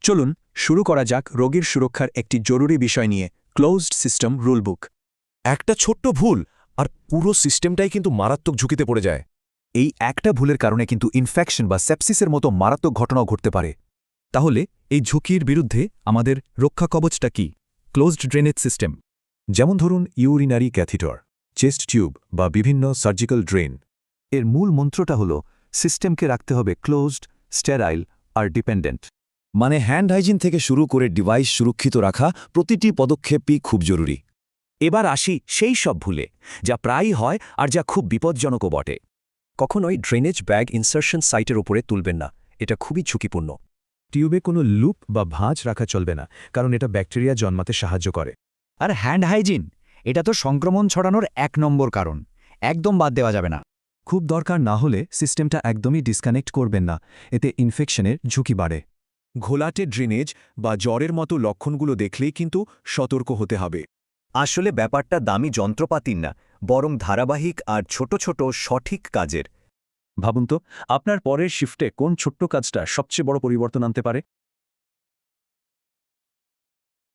চলুন শুরু করা যাক রোগীর সুরক্ষার একটি জরুরি বিষয় নিয়ে ক্লোজড সিস্টেম রুলবুক। একটা ছোট্ট ভুল আর পুরো সিস্টেমটাই কিন্তু মারাত্মক ঝুঁকিতে পড়ে যায়। এই একটা ভুলের কারণে কিন্তু ইনফেকশন বা সেপসিসের মতো মারাত্মক ঘটনাও ঘটতে পারে। তাহলে এই ঝুঁকির বিরুদ্ধে আমাদের রক্ষা কবচটা কি? Closed drainage system. যেমন ধরুন ইউরিনারি ক্যাথিটার, চেস্ট টিউব বা বিভিন্ন সার্জিক্যাল ড্রেন। এর মূল মন্ত্রটা হল সিস্টেমকে রাখতে হবে ক্লোজড, স্টেরাইল আর ডিপেন্ডেন্ট। মানে হ্যান্ড হাইজিন থেকে শুরু করে ডিভাইস সুরক্ষিত রাখা প্রতিটি পদক্ষেপই খুব জরুরি। এবার আসি সেই সব ভুলে যা প্রায়ই হয় আর যা খুব বিপজ্জনকও বটে। কখনোই ড্রেনেজ ব্যাগ ইনসার্শন সাইটের উপরে তুলবেন না, এটা খুবই ঝুঁকিপূর্ণ। টিউবে কোনো লুপ বা ভাঁজ রাখা চলবে না, কারণ এটা ব্যাকটেরিয়া জন্মাতে সাহায্য করে। আর হ্যান্ড হাইজিন, এটা তো সংক্রমণ ছড়ানোর ১ নম্বর কারণ, একদম বাদ দেওয়া যাবে না। খুব দরকার না হলে সিস্টেমটা একদমই ডিসকানেক্ট করবেন না, এতে ইনফেকশনের ঝুঁকি বাড়ে। ঘোলাটে ড্রেনেজ বা জ্বরের মতো লক্ষণগুলো দেখলেই কিন্তু সতর্ক হতে হবে। আসলে ব্যাপারটা দামি যন্ত্রপাতির না, বরং ধারাবাহিক আর ছোট ছোট সঠিক কাজের। ভাবুন তো, আপনার পরের শিফটে কোন ছোট্ট কাজটা সবচেয়ে বড় পরিবর্তন আনতে পারে?